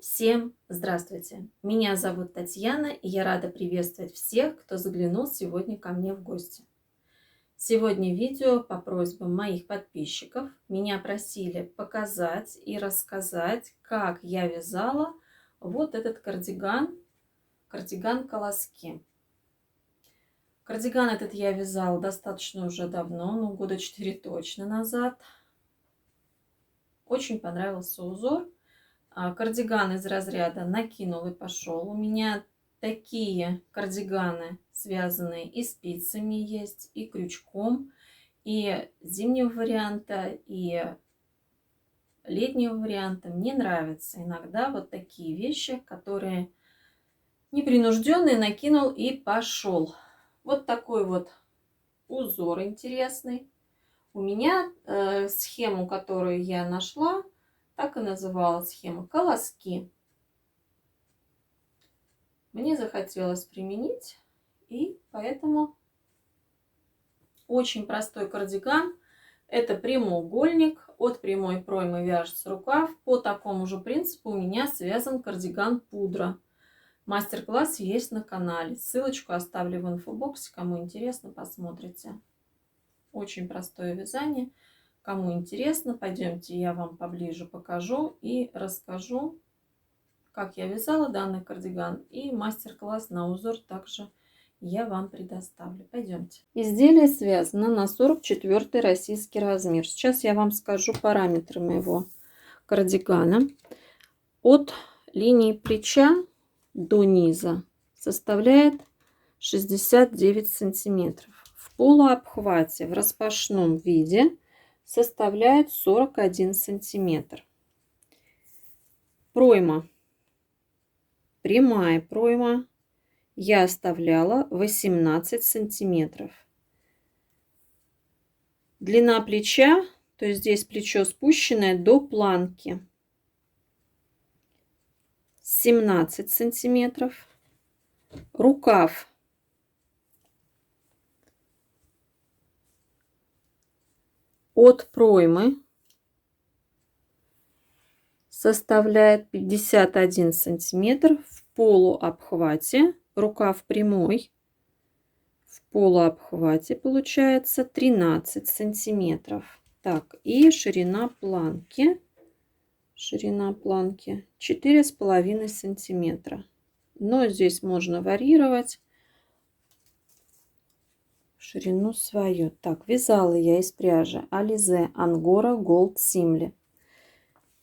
Всем здравствуйте! Меня зовут Татьяна, и я рада приветствовать всех, кто заглянул сегодня ко мне в гости. Сегодня видео по просьбам моих подписчиков. Меня просили показать и рассказать, как я вязала вот этот кардиган колоски. Кардиган этот я вязала достаточно уже давно, года 4 точно назад. Очень понравился узор. Кардиган из разряда накинул и пошел. У меня такие кардиганы, связанные и спицами есть, и крючком, и зимнего варианта, и летнего варианта. Мне нравятся иногда вот такие вещи, которые непринужденные, накинул и пошел. Вот такой вот узор интересный. У меня схему, которую я нашла, так и называлась схема колоски. Мне захотелось применить, и поэтому очень простой кардиган. Это прямоугольник, от прямой проймы вяжется рукав. По такому же принципу у меня связан кардиган пудра. Мастер-класс есть на канале. Ссылочку оставлю в инфобоксе. Кому интересно, посмотрите. Очень простое вязание. Кому интересно, пойдемте, я вам поближе покажу и расскажу, как я вязала данный кардиган. И мастер-класс на узор также я вам предоставлю. Пойдемте. Изделие связано на 44 российский размер. Сейчас я вам скажу параметры моего кардигана. От линии плеча до низа составляет 69 сантиметров. В полуобхвате в распашном виде составляет 41 сантиметр. Пройма, прямая пройма, я оставляла 18 сантиметров. Длина плеча, то есть здесь плечо спущенное до планки, 17 сантиметров. Рукав от проймы составляет 51 сантиметр. В полуобхвате, рукав прямой, в полуобхвате получается 13 сантиметров. Так, и ширина планки 4,5 сантиметра. Но здесь можно варьировать ширину свою. Так, вязала я из пряжи Alize Angora Gold Simli.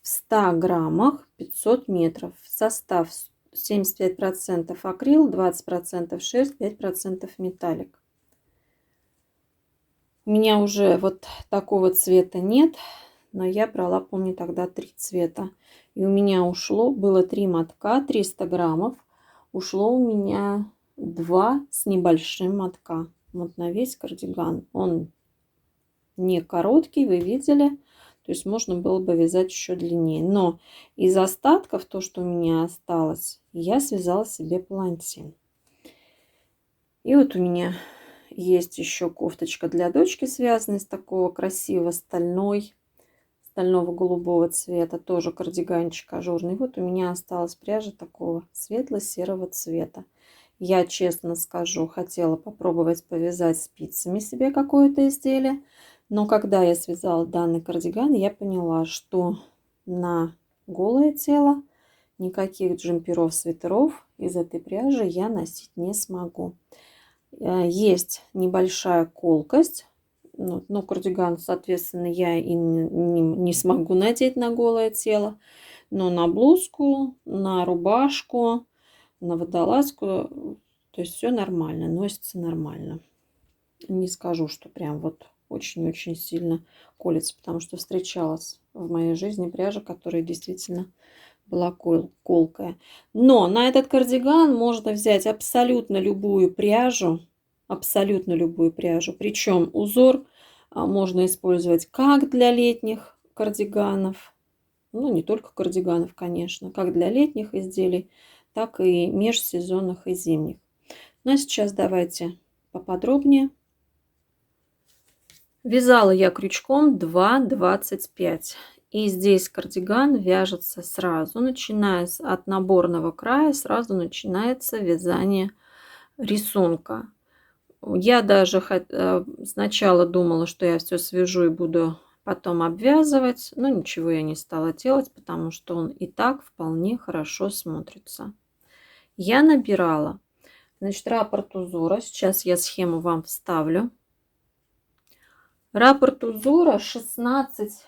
В 100 граммах 500 метров. Состав 75% акрил, 20% шерсть, 5% металлик. У меня уже вот такого цвета нет, но я брала, помню, тогда 3 цвета. И у меня ушло, было 3 мотка, 300 граммов. Ушло у меня 2 с небольшим мотка. Вот на весь кардиган. Он не короткий, вы видели. То есть можно было бы вязать еще длиннее. Но из остатков, то, что у меня осталось, я связала себе палантин. И вот у меня есть еще кофточка для дочки, связанная из такого красивого стального голубого цвета. Тоже кардиганчик ажурный. Вот у меня осталась пряжа такого светло-серого цвета. Я, честно скажу, хотела попробовать повязать спицами себе какое-то изделие. Но когда я связала данный кардиган, я поняла, что на голое тело никаких джемперов, свитеров из этой пряжи я носить не смогу. Есть небольшая колкость. Но кардиган, соответственно, я и не смогу надеть на голое тело. Но на блузку, на рубашку, на водолазку, то есть все нормально, носится нормально. Не скажу, что прям вот очень-очень сильно колется, потому что встречалась в моей жизни пряжа, которая действительно была колкая. Но на этот кардиган можно взять абсолютно любую пряжу, причем узор можно использовать как для летних кардиганов, ну не только кардиганов, конечно, как для летних изделий, так и межсезонных и зимних. Ну а сейчас давайте поподробнее. Вязала я крючком 2,25. И здесь кардиган вяжется сразу, начиная от наборного края, сразу начинается вязание рисунка. Я даже сначала думала, что я все свяжу и буду потом обвязывать, но ничего я не стала делать, потому что он и так вполне хорошо смотрится. Я набирала, значит, раппорт узора. Сейчас я схему вам вставлю. Раппорт узора 16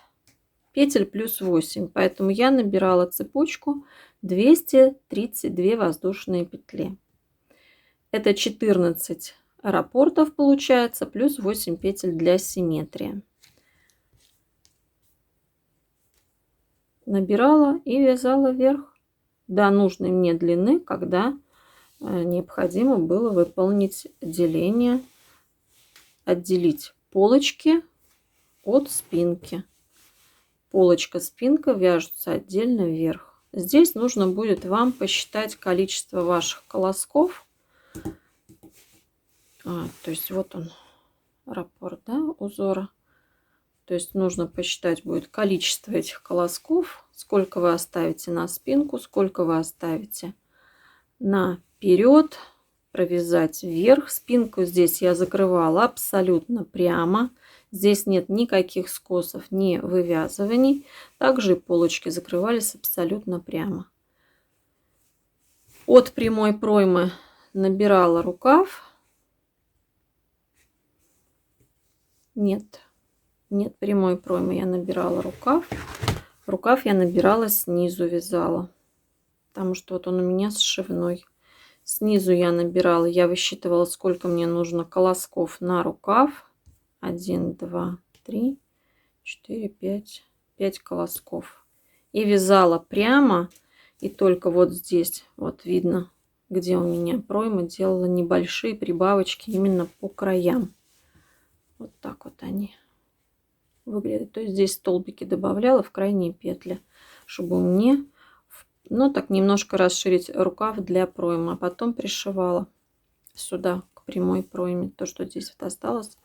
петель плюс 8, поэтому я набирала цепочку 232 воздушные петли. Это 14 раппортов получается, плюс 8 петель для симметрии. Набирала и вязала вверх до нужной мне длины, когда необходимо было выполнить деление, отделить полочки от спинки. Полочка, спинка вяжутся отдельно вверх. Здесь нужно будет вам посчитать количество ваших колосков. То есть вот он, раппорт, да, узора. То есть нужно посчитать будет количество этих колосков, сколько вы оставите на спинку, сколько вы оставите наперед, провязать вверх. Спинку здесь я закрывала абсолютно прямо. Здесь нет никаких скосов, ни вывязываний. Также полочки закрывались абсолютно прямо. От прямой проймы набирала рукав. Нет прямой проймы, я набирала рукав. Рукав я набирала снизу, вязала. Потому что вот он у меня сшивной. Снизу я набирала, я высчитывала, сколько мне нужно колосков на рукав. 1, 2, 3, 4, 5. 5 колосков. И вязала прямо. И только вот здесь, вот видно, где у меня пройма, делала небольшие прибавочки именно по краям. Вот так вот они выглядят. То есть здесь столбики добавляла в крайние петли, чтобы мне, ну, так немножко расширить рукав для проймы. А потом пришивала сюда к прямой пройме. То, что здесь вот осталось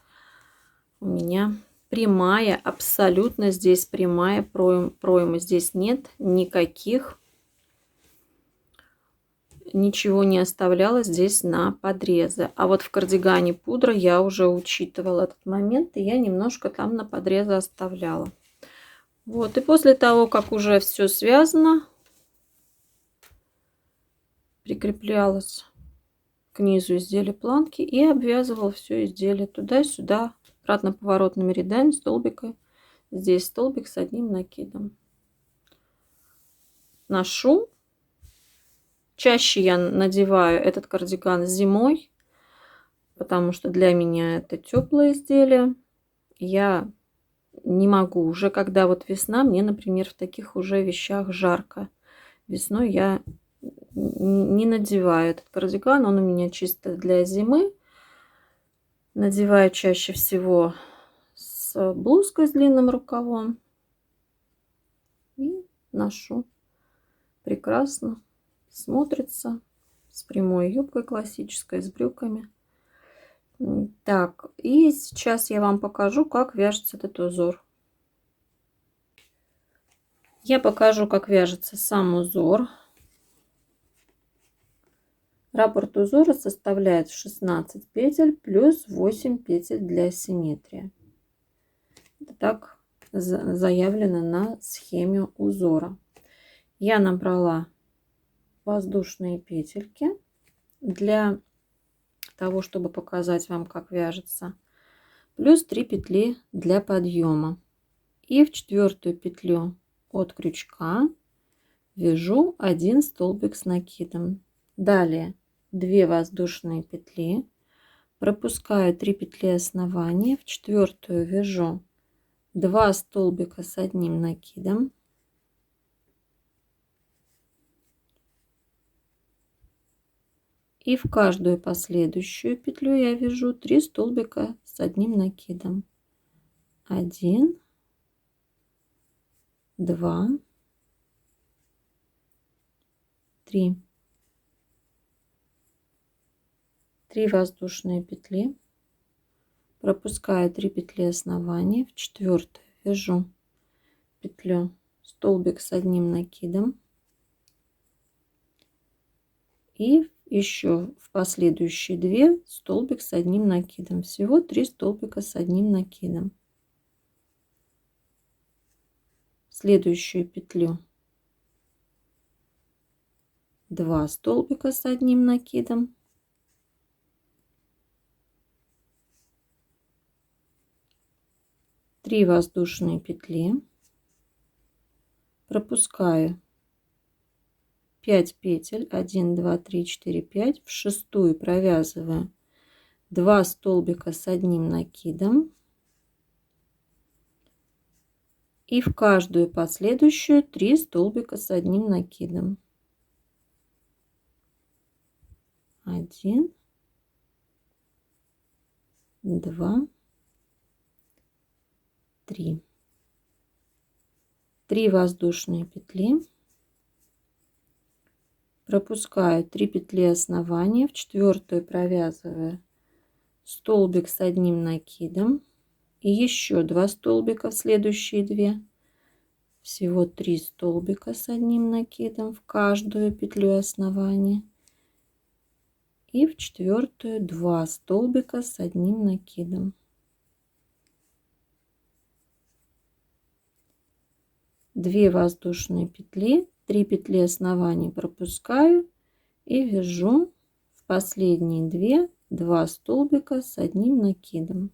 у меня прямая, абсолютно здесь прямая пройма. Здесь нет никаких, ничего не оставляла здесь на подрезы. А вот в кардигане пудра я уже учитывала этот момент, и я немножко там на подрезы оставляла. Вот, и после того, как уже все связано, прикреплялась к низу изделия планки и обвязывала все изделие туда-сюда, обратно поворотными рядами, столбика. Здесь столбик с одним накидом. Ношу. Чаще я надеваю этот кардиган зимой, потому что для меня это теплое изделие. Я не могу уже, когда вот весна, мне, например, в таких уже вещах жарко. Весной я не надеваю этот кардиган, он у меня чисто для зимы. Надеваю чаще всего с блузкой с длинным рукавом и ношу. Прекрасно смотрится с прямой юбкой классической, с брюками. Так, и сейчас я вам покажу, как вяжется этот узор. Я покажу, как вяжется сам узор. Раппорт узора составляет 16 петель плюс 8 петель для симметрии. Это так заявлено на схеме узора. Я набрала воздушные петельки для того, чтобы показать вам, как вяжется, плюс 3 петли для подъема. И в 4-ю петлю от крючка вяжу 1 столбик с накидом. Далее 2 воздушные петли, пропускаю 3 петли основания, в 4-ю вяжу 2 столбика с одним накидом. И в каждую последующую петлю я вяжу 3 столбика с одним накидом. 1, 2, 3. 3 воздушные петли. Пропускаю 3 петли основания. В 4-ю вяжу петлю, столбик с одним накидом. И еще в последующие 2 столбик с одним накидом. Всего 3 столбика с одним накидом. Следующую петлю 2 столбика с одним накидом. Три воздушные петли. Пропускаю 5 петель, 1, 2, 3, 4, 5. В шестую провязываю 2 столбика с одним накидом. И в каждую последующую 3 столбика с одним накидом. 1, 2, 3. 3 воздушные петли. Пропускаю 3 петли основания, в четвертую провязываю столбик с одним накидом и еще 2 столбика в следующие 2. Всего 3 столбика с одним накидом в каждую петлю основания. И в четвертую 2 столбика с одним накидом. 2 воздушные петли, 3 петли основания пропускаю и вяжу в последние 2 столбика с одним накидом.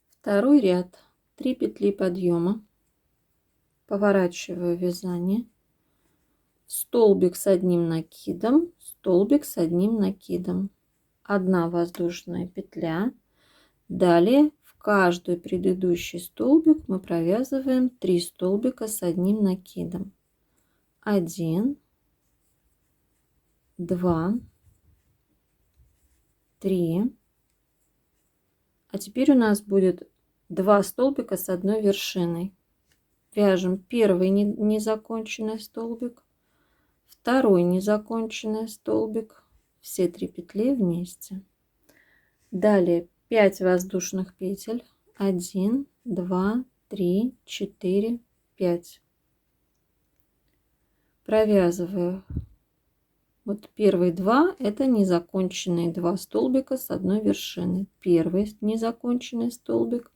Второй ряд, 3 петли подъема, поворачиваю вязание, столбик с одним накидом, столбик с одним накидом, 1 воздушная петля. Далее в каждый предыдущий столбик мы провязываем 3 столбика с одним накидом. 1, 2, 3. А теперь у нас будет 2 столбика с одной вершиной. Вяжем первый незаконченный столбик, второй незаконченный столбик, все 3 петли вместе. Далее 5 воздушных петель, 1, 2, 3, 4, 5. Провязываю. Вот первые 2 это незаконченные 2 столбика с одной вершины. Первый незаконченный столбик,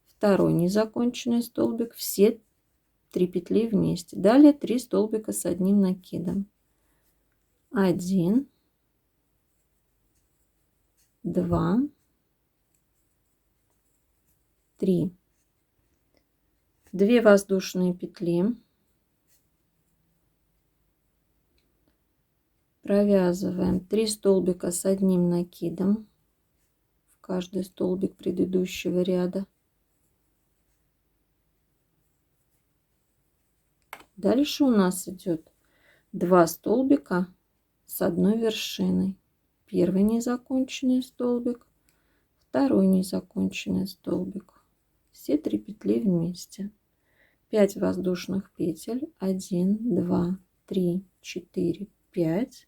второй незаконченный столбик, все 3 петли вместе. Далее 3 столбика с одним накидом. 1, 2, 3. 2 воздушные петли. Провязываем 3 столбика с одним накидом в каждый столбик предыдущего ряда. Дальше у нас идет 2 столбика с одной вершиной. Первый незаконченный столбик, второй незаконченный столбик. Все 3 петли вместе. 5 воздушных петель, 1, 2, 3, 4, 5.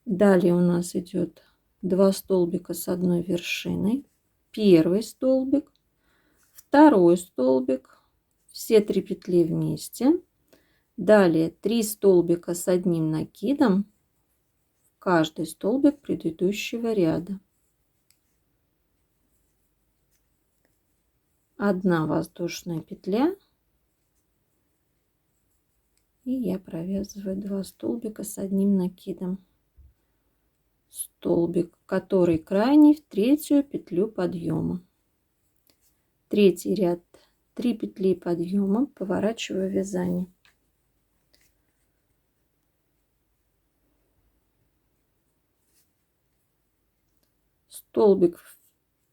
Далее у нас идет 2 столбика с одной вершиной, первый столбик, второй столбик, все 3 петли вместе. Далее 3 столбика с одним накидом в каждый столбик предыдущего ряда. 1 воздушная петля. И я провязываю 2 столбика с одним накидом. Столбик, который крайний, в третью петлю подъема. Третий ряд, 3 петли подъема, поворачиваю вязание.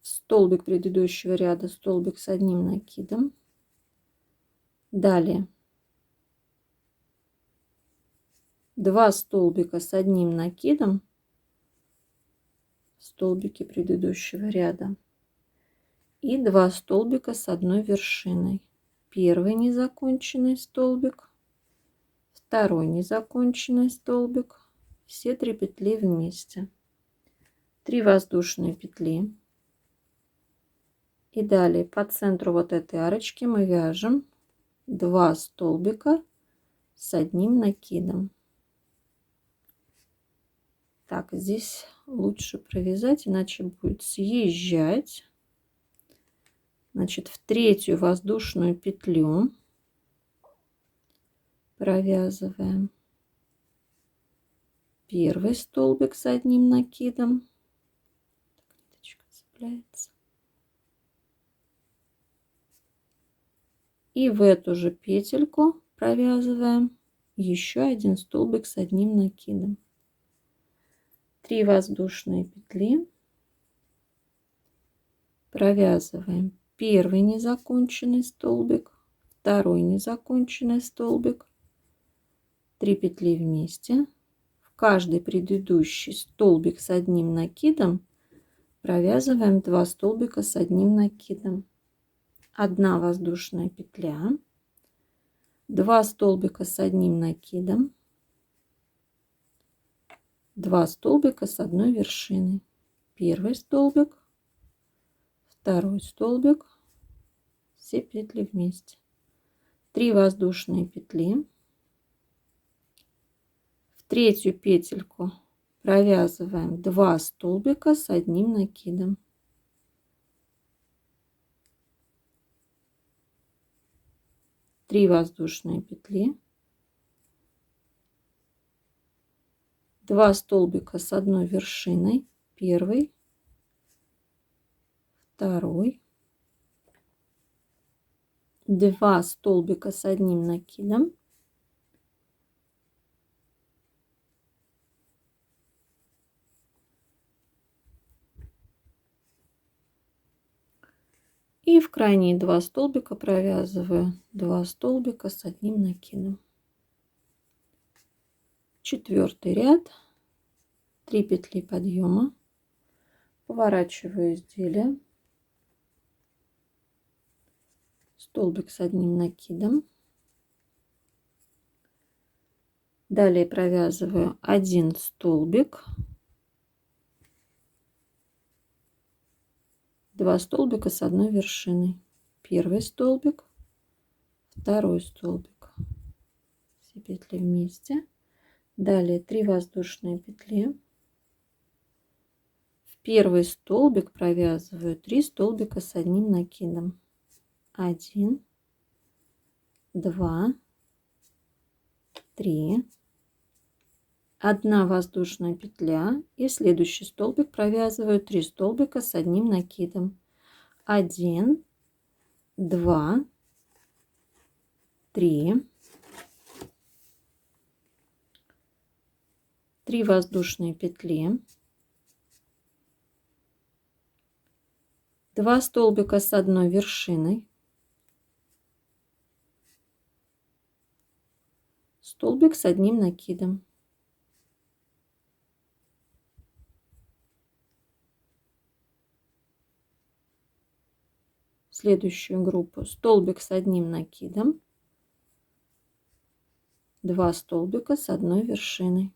Столбик предыдущего ряда, столбик с одним накидом. Далее 2 столбика с одним накидом, столбики предыдущего ряда, и 2 столбика с одной вершиной. Первый незаконченный столбик, второй незаконченный столбик, все 3 петли вместе. 3 воздушные петли. И далее по центру вот этой арочки мы вяжем 2 столбика с одним накидом. Так, здесь лучше провязать, иначе будет съезжать. Значит, в третью воздушную петлю провязываем первый столбик с одним накидом. Ниточка цепляется. И в эту же петельку провязываем еще один столбик с одним накидом. 3 воздушные петли. Провязываем первый незаконченный столбик, второй незаконченный столбик, 3 петли вместе. В каждый предыдущий столбик с одним накидом провязываем 2 столбика с одним накидом. 1 воздушная петля, 2 столбика с одним накидом, 2 столбика с одной вершиной. Первый столбик, второй столбик, все петли вместе. 3 воздушные петли. В третью петельку провязываем 2 столбика с одним накидом. 3 воздушные петли. 2 столбика с одной вершиной. Первый, второй. 2 столбика с одним накидом. И в крайние 2 столбика провязываю 2 столбика с одним накидом. Четвертый ряд, 3 петли подъема, поворачиваю изделие, столбик с одним накидом. Далее провязываю 1 столбик, 2 столбика с одной вершиной. Первый столбик, второй столбик, все петли вместе. Далее 3 воздушные петли. В первый столбик провязываю 3 столбика с одним накидом. 1, 2, 3. 1 воздушная петля, и следующий столбик провязываю 3 столбика с одним накидом. 1, 2, 3. 3 воздушные петли. 2 столбика с одной вершиной. Столбик с одним накидом. Следующую группу столбик с одним накидом, 2 столбика с одной вершиной.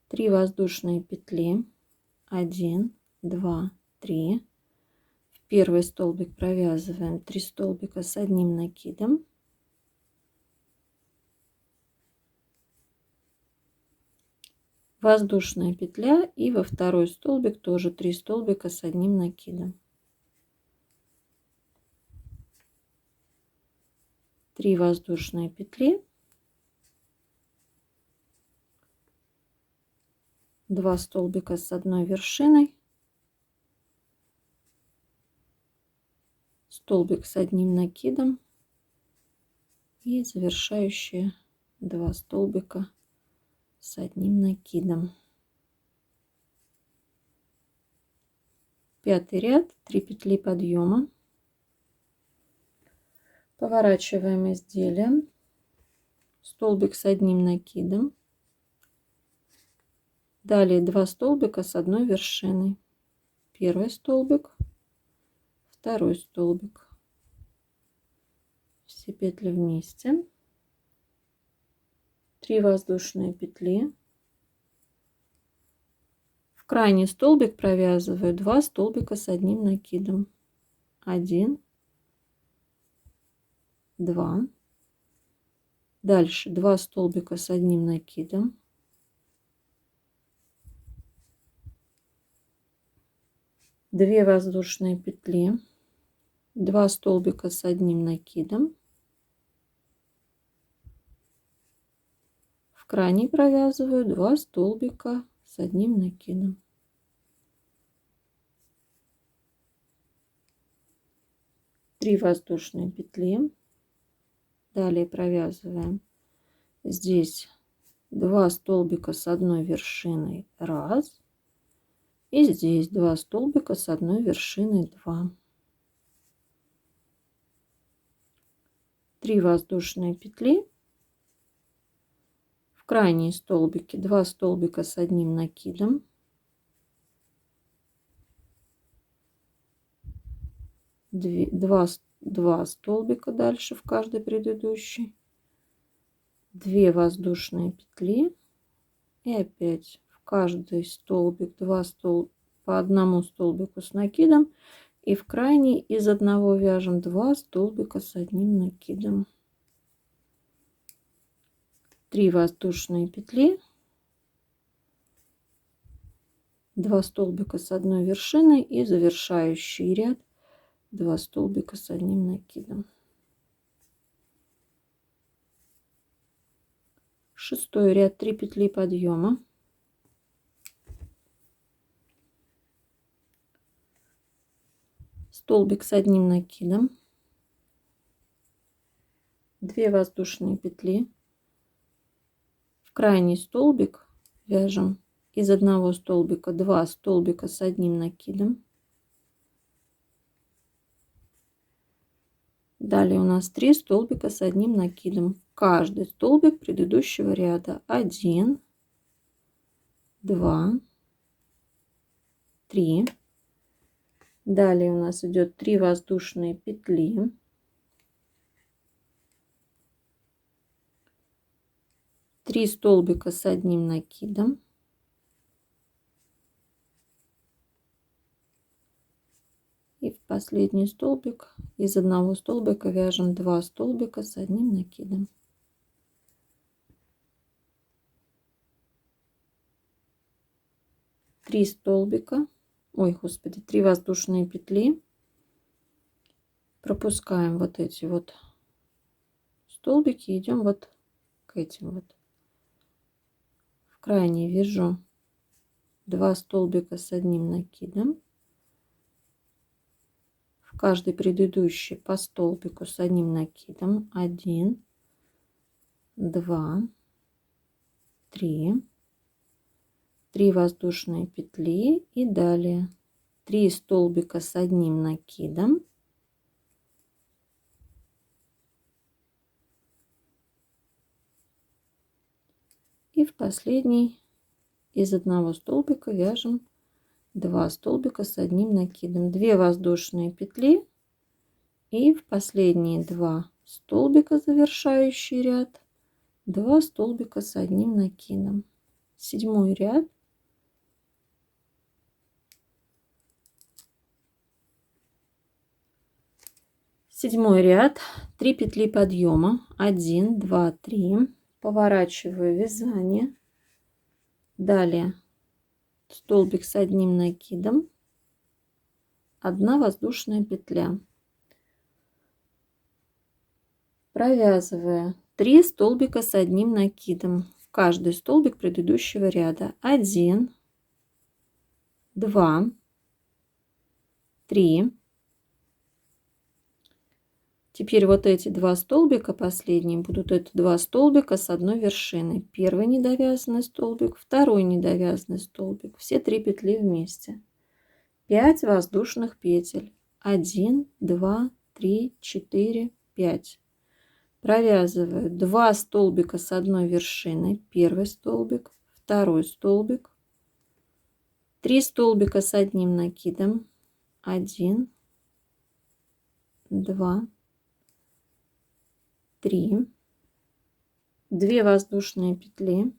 3 воздушные петли. 1, 2, 3. В первый столбик провязываем 3 столбика с одним накидом. Воздушная петля, и во второй столбик тоже 3 столбика с одним накидом. 3 воздушные петли, 2 столбика с одной вершиной, столбик с одним накидом и завершающие 2 столбика с одним накидом. Пятый ряд, 3 петли подъема, поворачиваем изделие, столбик с одним накидом, далее 2 столбика с одной вершиной, первый столбик, второй столбик, все петли вместе, 3 воздушные петли. В крайний столбик провязываю 2 столбика с одним накидом. 1, 2. Дальше 2 столбика с одним накидом. 2 воздушные петли. 2 столбика с одним накидом. В крайний провязываю 2 столбика с одним накидом. 3 воздушные петли. Далее провязываем здесь 2 столбика с одной вершиной, 1, и здесь 2 столбика с одной вершиной, 2. 3 воздушные петли. В крайние столбики 2 столбика с одним накидом. 2 столбика дальше в каждой предыдущей. 2 воздушные петли. И опять в каждый столбик 2 по одному столбику с накидом. И в крайний из одного вяжем 2 столбика с одним накидом. 3 воздушные петли. 2 столбика с одной вершиной и завершающий ряд 2 столбика с одним накидом. 6-й ряд 3 петли подъема. Столбик с одним накидом. 2 воздушные петли. В крайний столбик вяжем из одного столбика 2 столбика с одним накидом. Далее у нас 3 столбика с одним накидом. Каждый столбик предыдущего ряда. 1, 2, 3. Далее у нас идет 3 воздушные петли. 3 столбика с одним накидом. И в последний столбик из одного столбика вяжем 2 столбика с одним накидом. Три столбика, ой, господи, 3 воздушные петли. Пропускаем вот эти вот столбики, идем вот к этим вот. В крайний вяжу 2 столбика с одним накидом. В каждый предыдущий по столбику с одним накидом. 1, 2, 3. 3 воздушные петли и далее 3 столбика с одним накидом. И в последний из одного столбика вяжем 2 столбика с одним накидом. 2 воздушные петли и в последние 2 столбика, завершающий ряд, 2 столбика с одним накидом. 7-й ряд. Седьмой ряд, 3 петли подъема, 1, 2, 3, поворачиваю вязание, далее столбик с одним накидом, 1 воздушная петля, провязываю 3 столбика с одним накидом в каждый столбик предыдущего ряда, 1, 2, 3. Теперь вот эти 2 столбика последние будут это 2 столбика с одной вершиной. Первый недовязанный столбик, второй недовязанный столбик. Все 3 петли вместе. 5 воздушных петель. 1, 2, 3, 4, 5. Провязываю 2 столбика с одной вершиной. Первый столбик, второй столбик. 3 столбика с одним накидом. 1, 2, 3, 2 воздушные петли,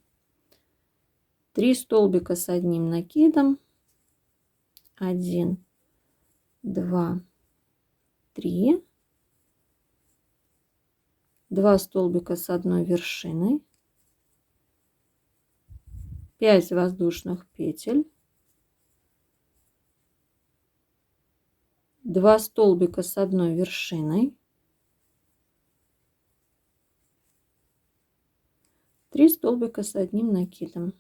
3 столбика с одним накидом. 1, 2, 3. 2 столбика с одной вершиной. 5 воздушных петель. 2 столбика с одной вершиной. 3 столбика с одним накидом.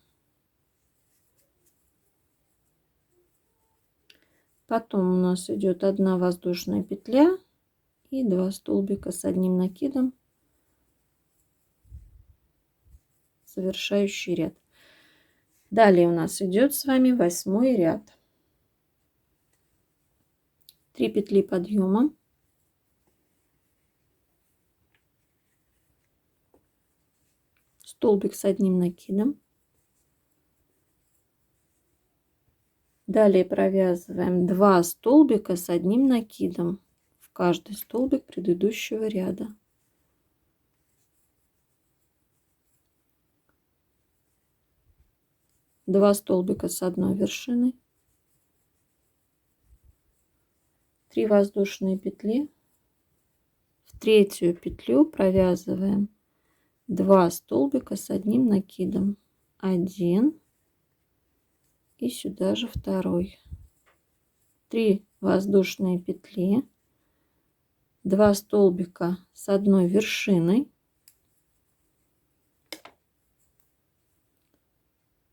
Потом у нас идет 1 воздушная петля и 2 столбика с одним накидом, завершающий ряд. Далее у нас идет с вами 8 ряд. 3 петли подъема, столбик с одним накидом. Далее провязываем 2 столбика с одним накидом в каждый столбик предыдущего ряда. Два столбика с одной вершиной. 3 воздушные петли. В третью петлю провязываем 2 столбика с одним накидом. 1 и сюда же второй. 3 воздушные петли. 2 столбика с одной вершиной.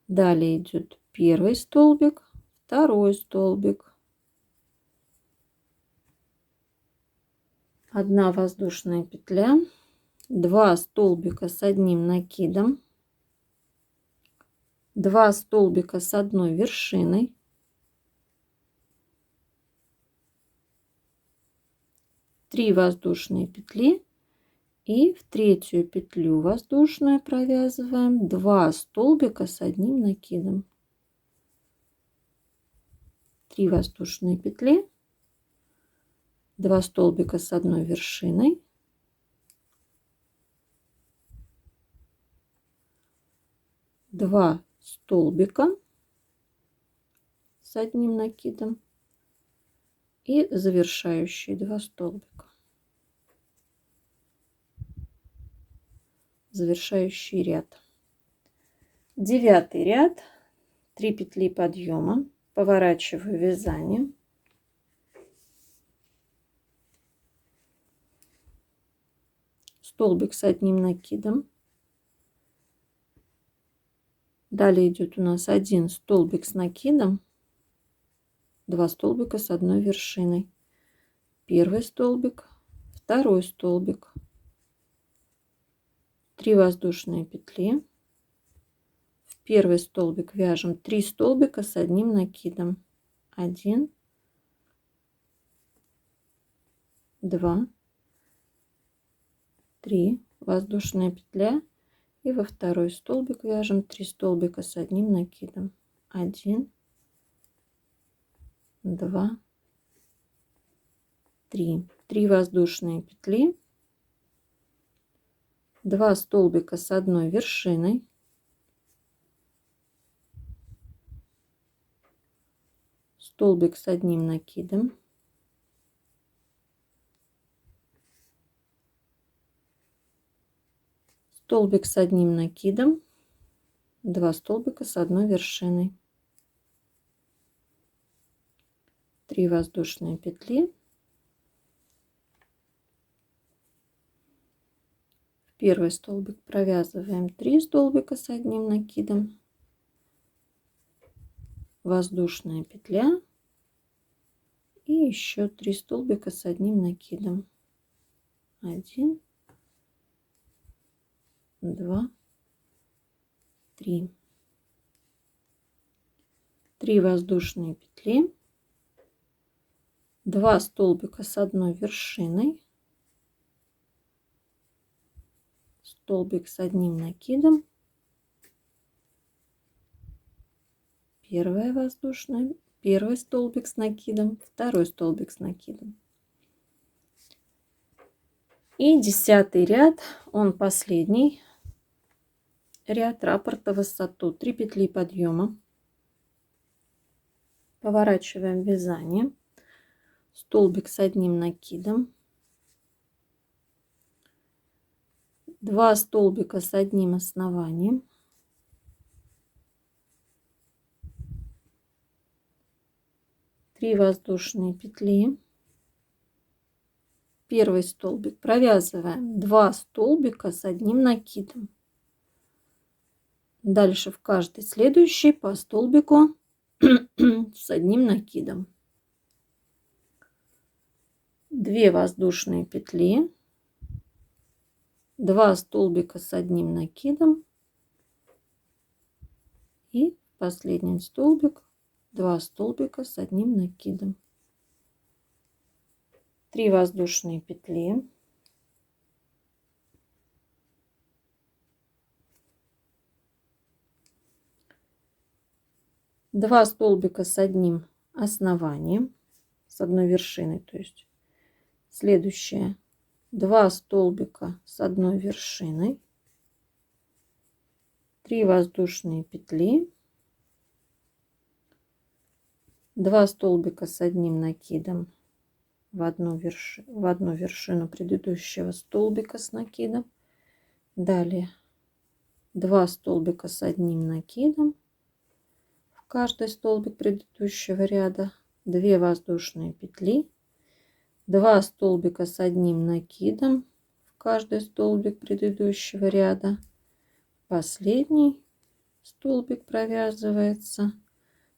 Далее идет первый столбик, второй столбик. 1 воздушная петля, 2 столбика с одним накидом, 2 столбика с одной вершиной, 3 воздушные петли и в третью петлю воздушную провязываем 2 столбика с одним накидом. 3 воздушные петли, 2 столбика с одной вершиной, 2 столбика с одним накидом и завершающие 2 столбика. Завершающий ряд. 9 ряд. 3 петли подъема, поворачиваю вязание. Столбик с одним накидом. Далее идет у нас 1 столбик с накидом, 2 столбика с одной вершиной. Первый столбик, второй столбик, 3 воздушные петли. В первый столбик вяжем 3 столбика с одним накидом. 1, 2, 3 воздушная петля. И во второй столбик вяжем 3 столбика с одним накидом. 1, 2, 3. 3 воздушные петли. 2 столбика с одной вершиной. Столбик с одним накидом. Столбик с одним накидом, 2 столбика с одной вершиной, 3 воздушные петли. В первый столбик провязываем 3 столбика с одним накидом, воздушная петля и еще 3 столбика с одним накидом. 1, 2, 3. 3 воздушные петли, 2 столбика с одной вершиной, столбик с одним накидом, первый столбик с накидом, второй столбик с накидом. И 10 ряд, он последний. ряд раппорта в высоту, 3 петли подъема, поворачиваем вязание, столбик с одним накидом, 2 столбика с одним основанием, 3 воздушные петли, первый столбик провязываем 2 столбика с одним накидом, дальше в каждый следующий по столбику с одним накидом, 2 воздушные петли, 2 столбика с одним накидом и последний столбик 2 столбика с одним накидом, 3 воздушные петли, 2 столбика с одним основанием, с одной вершиной, то есть следующее 2 столбика с одной вершиной, 3 воздушные петли, 2 столбика с одним накидом в одну вершину предыдущего столбика с накидом, далее 2 столбика с одним накидом в каждый столбик предыдущего ряда, 2 воздушные петли, 2 столбика с одним накидом в каждый столбик предыдущего ряда, последний столбик провязывается,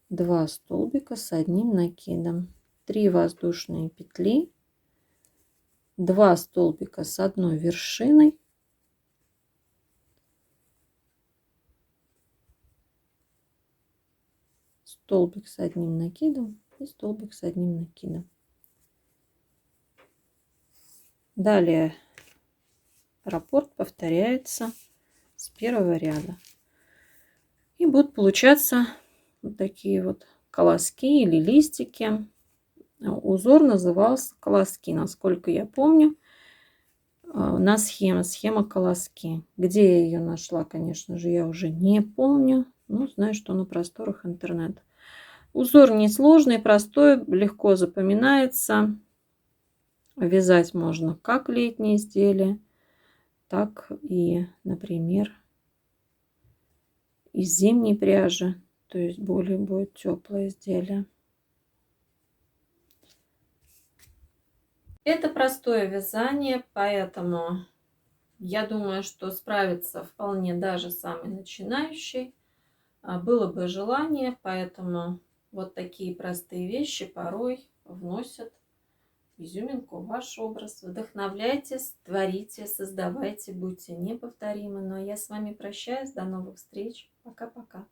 2 столбика с одним накидом, 3 воздушные петли, 2 столбика с одной вершиной, столбик с одним накидом и столбик с одним накидом. Далее раппорт повторяется с первого ряда. И будут получаться вот такие вот колоски или листики. Узор назывался колоски, насколько я помню, на схема колоски. Где я ее нашла, конечно же, я уже не помню, но знаю, что на просторах интернета. Узор несложный, простой, легко запоминается. Вязать можно как летние изделия, так и, например, из зимней пряжи, то есть более будет теплое изделие. Это простое вязание, поэтому я думаю, что справится вполне даже самый начинающий. Было бы желание, поэтому вот такие простые вещи порой вносят изюминку в ваш образ. Вдохновляйтесь, творите, создавайте, будьте неповторимы. Ну а я с вами прощаюсь. До новых встреч. Пока-пока.